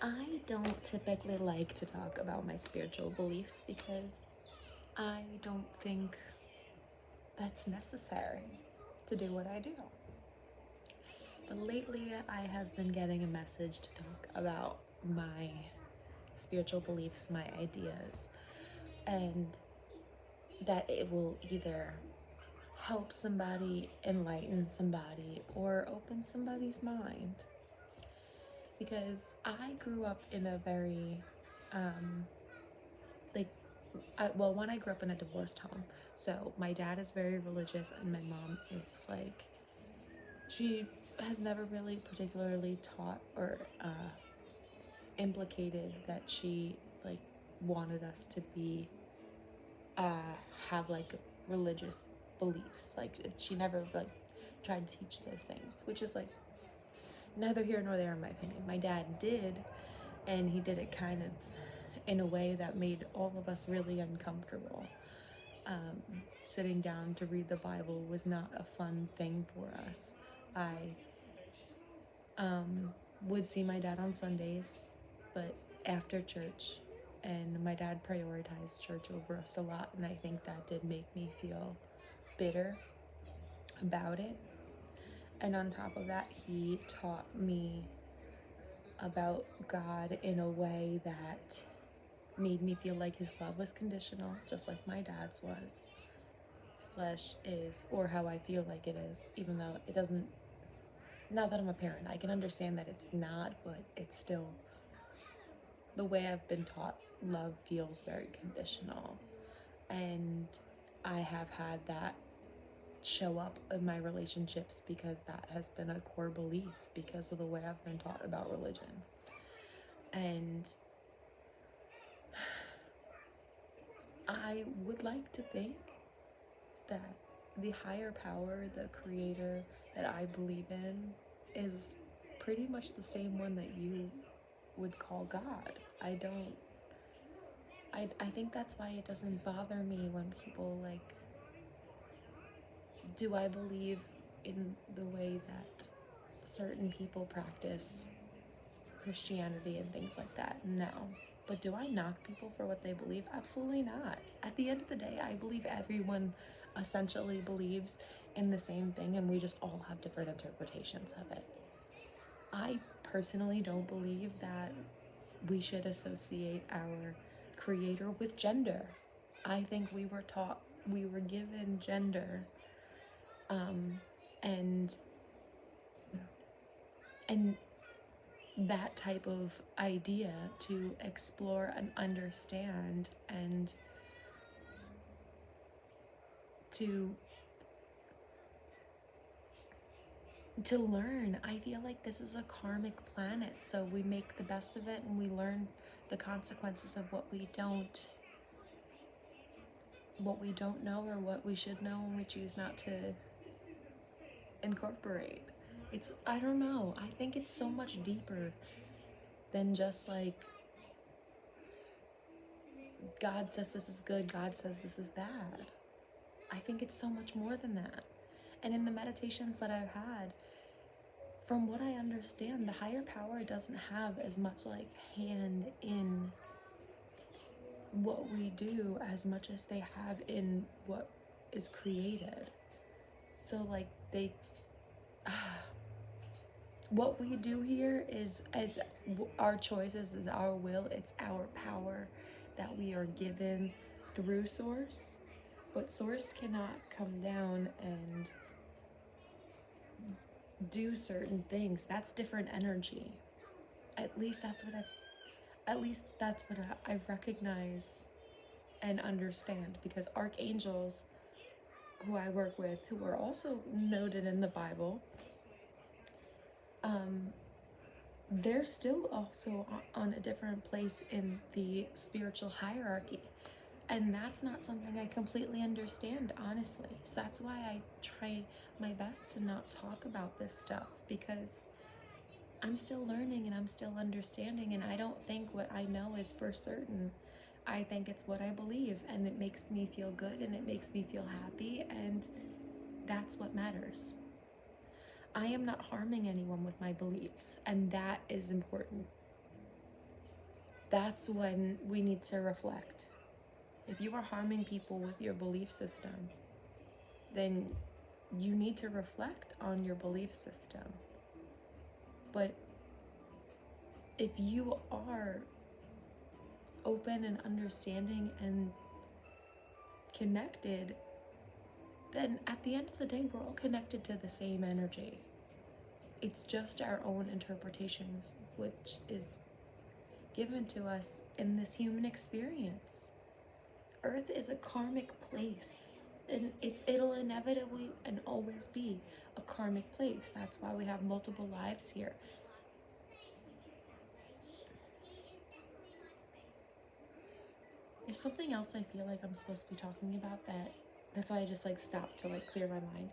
I don't typically like to talk about my spiritual beliefs because I don't think that's necessary to do what I do. But lately, I have been getting a message to talk about my spiritual beliefs, my ideas, and that it will either help somebody, enlighten somebody, or open somebody's mind. Because I grew up in a very, when I grew up in a divorced home. So my dad is very religious, and my mom is like, she has never really particularly taught or implicated that she like wanted us to be have like religious beliefs. Like she never like tried to teach those things, which is like neither here nor there in my opinion. My dad did, and he did it kind of in a way that made all of us really uncomfortable. Sitting down to read the Bible was not a fun thing for us. I would see my dad on Sundays, but after church, and my dad prioritized church over us a lot, and I think that did make me feel bitter about it. And on top of that, he taught me about God in a way that made me feel like his love was conditional, just like my dad's was, / is, or how I feel like it is, even though it doesn't. Now that I'm a parent, I can understand that it's not, but it's still the way I've been taught. Love feels very conditional, and I have had that show up in my relationships because that has been a core belief because of the way I've been taught about religion. And I would like to think that the higher power, the creator that I believe in, is pretty much the same one that you would call God. I think that's why it doesn't bother me when people like, do I believe in the way that certain people practice Christianity and things like that? No. But do I knock people for what they believe? Absolutely not. At the end of the day, I believe everyone essentially believes in the same thing, and we just all have different interpretations of it. I personally don't believe that we should associate our creator with gender. I think we were given gender, and that type of idea to explore and understand and to learn. I feel like this is a karmic planet, so we make the best of it and we learn the consequences of what we don't know or what we should know, and we choose not to incorporate. I don't know, I think it's so much deeper than just like God says this is good, God says this is bad. I think it's so much more than that. And in the meditations that I've had, from what I understand, the higher power doesn't have as much like hand in what we do as much as they have in what is created. So like what we do here is, as our choices, is our will, it's our power that we are given through Source. But Source cannot come down and do certain things. That's different energy. At least that's what I recognize and understand, because archangels who I work with, who are also noted in the Bible, they're still also on a different place in the spiritual hierarchy. And that's not something I completely understand, honestly. So that's why I try my best to not talk about this stuff, because I'm still learning and I'm still understanding, and I don't think what I know is for certain. I think it's what I believe, and it makes me feel good and it makes me feel happy, and that's what matters. I am not harming anyone with my beliefs, and that is important. that's when we need to reflect. If you are harming people with your belief system, then you need to reflect on your belief system. But if you are open and understanding and connected, then at the end of the day, we're all connected to the same energy. It's just our own interpretations, which is given to us in this human experience. Earth is a karmic place, and it'll inevitably and always be a karmic place. That's why we have multiple lives here. There's something else I feel like I'm supposed to be talking about that's why I just like stopped to like clear my mind.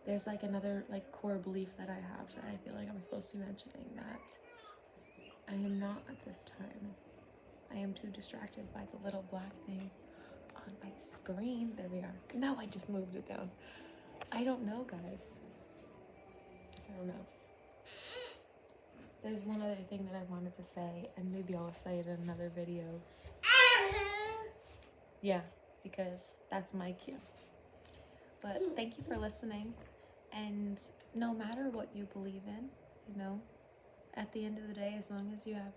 There's like another like core belief that I have that I feel like I'm supposed to be mentioning, that I am not at this time. I am too distracted by the little black thing on my screen. There we are. No, I just moved it down. I don't know, guys. I don't know. There's one other thing that I wanted to say, and maybe I'll say it in another video. Yeah, because that's my cue. But thank you for listening. And no matter what you believe in, you know, at the end of the day, as long as you have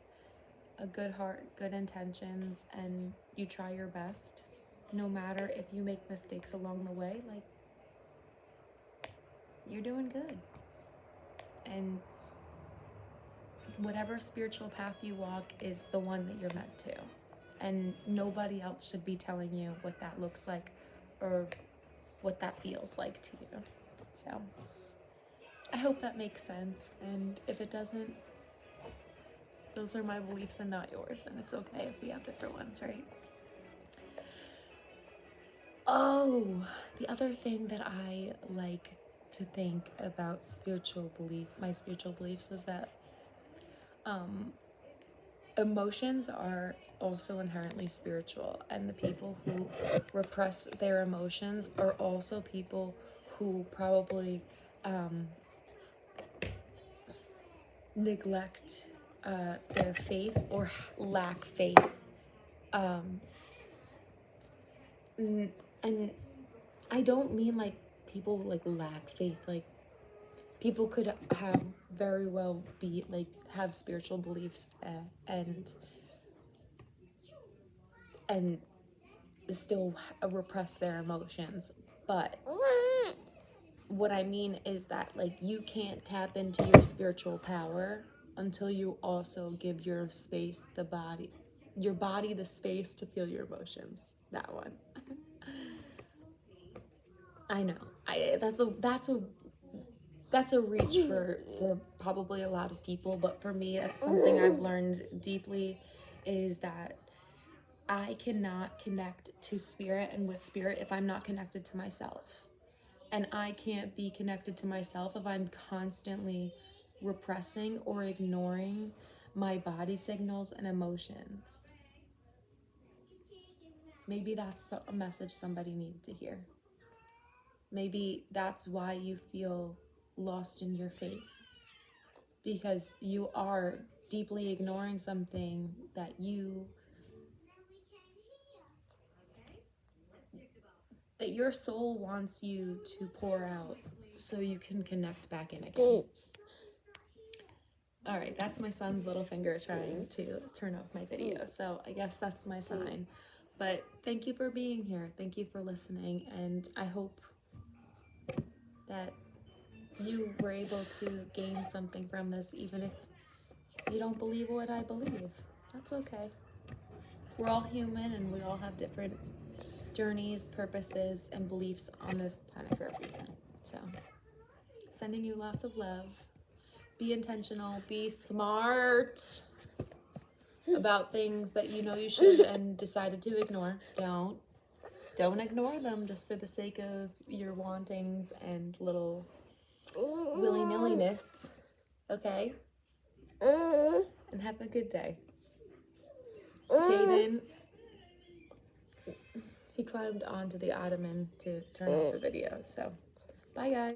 a good heart, good intentions, and you try your best, no matter if you make mistakes along the way, like, you're doing good. And whatever spiritual path you walk is the one that you're meant to. And nobody else should be telling you what that looks like or what that feels like to you. So I hope that makes sense. And if it doesn't, those are my beliefs and not yours. And it's okay if we have different ones, right? Oh, the other thing that I like to think about my spiritual beliefs, is that emotions are also inherently spiritual, and the people who repress their emotions are also people who probably neglect their faith or lack faith. And I don't mean like people like lack faith, like people could have very well be like have spiritual beliefs and still repress their emotions. But what I mean is that like you can't tap into your spiritual power until you also give your body the space to feel your emotions. That one. I know. That's a reach for probably a lot of people, but for me, it's something I've learned deeply, is that I cannot connect to spirit and with spirit if I'm not connected to myself. And I can't be connected to myself if I'm constantly repressing or ignoring my body signals and emotions. Maybe that's a message somebody needed to hear. Maybe that's why you feel lost in your faith, because you are deeply ignoring something that your soul wants you to pour out so you can connect back in again. All right, that's my son's little finger trying to turn off my video, so I guess that's my sign. But thank you for being here. Thank you for listening, and I hope that you were able to gain something from this, even if you don't believe what I believe. That's okay. We're all human, and we all have different journeys, purposes, and beliefs on this planet for a reason. So, sending you lots of love. Be intentional. Be smart about things that you know you should and decided to ignore. Don't ignore them just for the sake of your wantings and little willy-nilliness. Okay? And have a good day. Caden, he climbed onto the ottoman to turn off the video. So, bye guys.